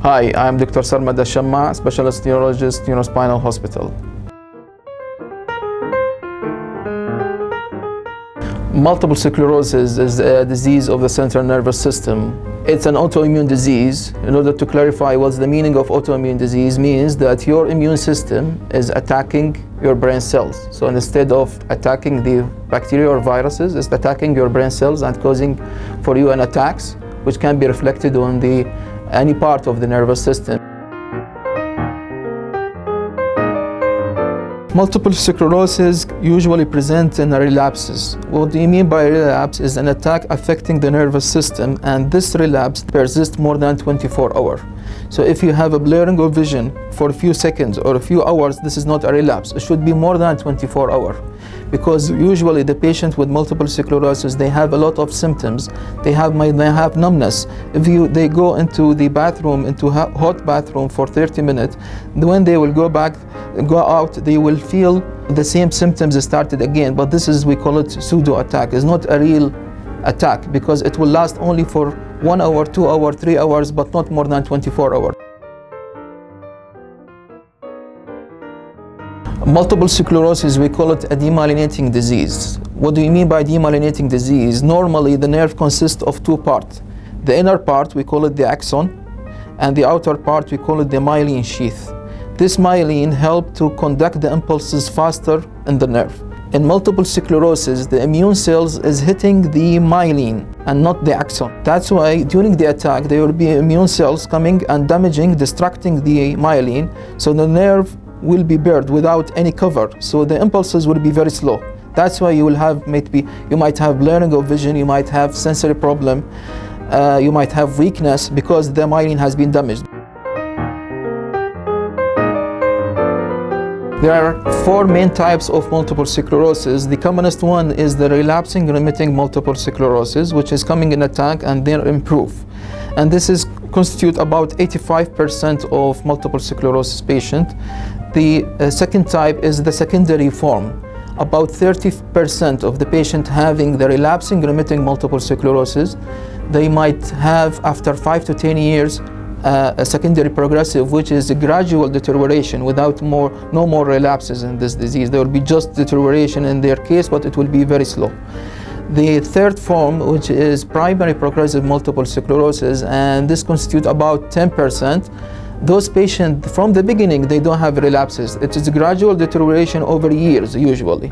Hi, I'm Dr. Sarmad Shamma, specialist neurologist, Neurospinal Hospital. Multiple sclerosis is a disease of the central nervous system. It's an autoimmune disease. In order to clarify what's the meaning of autoimmune disease, means that your immune system is attacking your brain cells. So instead of attacking the bacteria or viruses, it's attacking your brain cells and causing for you an attacks, which can be reflected on any part of the nervous system. Multiple sclerosis usually present in relapses. What do you mean by relapse is an attack affecting the nervous system, and this relapse persists more than 24 hours. So if you have a blurring of vision for a few seconds or a few hours, this is not a relapse. It should be more than 24 hours. Because usually the patient with multiple sclerosis, they have a lot of symptoms. They have numbness. If they go into the bathroom, into hot bathroom for 30 minutes, when they will go out, they will feel the same symptoms started again. But this is, we call it pseudo attack. It's not a real attack because it will last only for 1 hour, 2 hours, 3 hours, but not more than 24 hours. Multiple sclerosis, we call it a demyelinating disease. What do you mean by demyelinating disease? Normally, the nerve consists of two parts. The inner part, we call it the axon, and the outer part, we call it the myelin sheath. This myelin helps to conduct the impulses faster in the nerve. In multiple sclerosis, the immune cells is hitting the myelin and not the axon. That's why during the attack, there will be immune cells coming and damaging, distracting the myelin, so the nerve will be buried without any cover, so the impulses will be very slow. That's why you will have, you might have blurring of vision, you might have sensory problem, you might have weakness because the myelin has been damaged. There are four main types of multiple sclerosis. The commonest one is the relapsing remitting multiple sclerosis, which is coming in attack and then improve. And this is constitute about 85% of multiple sclerosis patients. The second type is the secondary form. About 30% of the patient having the relapsing remitting multiple sclerosis, they might have after 5 to 10 years a secondary progressive, which is a gradual deterioration without no more relapses in this disease. There will be just deterioration in their case, but it will be very slow. The third form, which is primary progressive multiple sclerosis, and this constitutes about 10%. Those patients, from the beginning, they don't have relapses. It is a gradual deterioration over years, usually.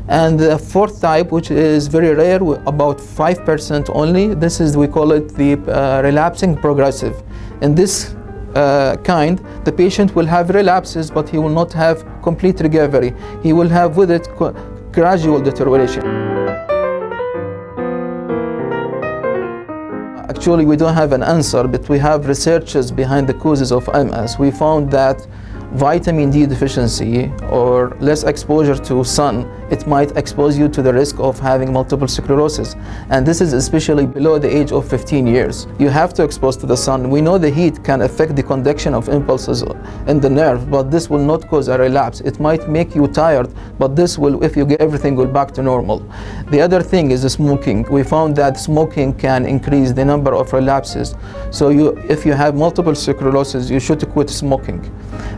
And the fourth type, which is very rare, about 5% only, this is, we call it the relapsing progressive. In this kind, the patient will have relapses, but he will not have complete recovery. He will have with it gradual deterioration. Actually, we don't have an answer, but we have researches behind the causes of MS. We found that vitamin D deficiency or less exposure to sun, it might expose you to the risk of having multiple sclerosis. And this is especially below the age of 15 years. You have to expose to the sun. We know the heat can affect the conduction of impulses in the nerve, but this will not cause a relapse. It might make you tired, but this will, if you get everything, go back to normal. The other thing is smoking. We found that smoking can increase the number of relapses. So if you have multiple sclerosis, you should quit smoking.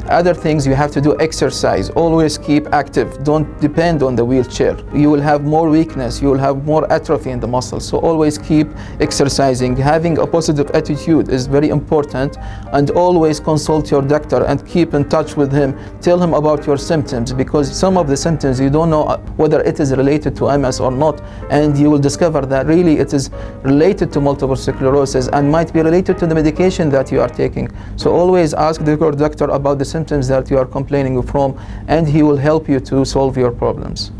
Other things, you have to do exercise. Always keep active. Don't depend on the wheelchair. You will have more weakness. You will have more atrophy in the muscles. So always keep exercising. Having a positive attitude is very important, and always consult your doctor and keep in touch with him. Tell him about your symptoms, because some of the symptoms you don't know whether it is related to MS or not, and you will discover that really it is related to multiple sclerosis and might be related to the medication that you are taking. So always ask your doctor about the symptoms that you are complaining from, and he will help you to solve your problems.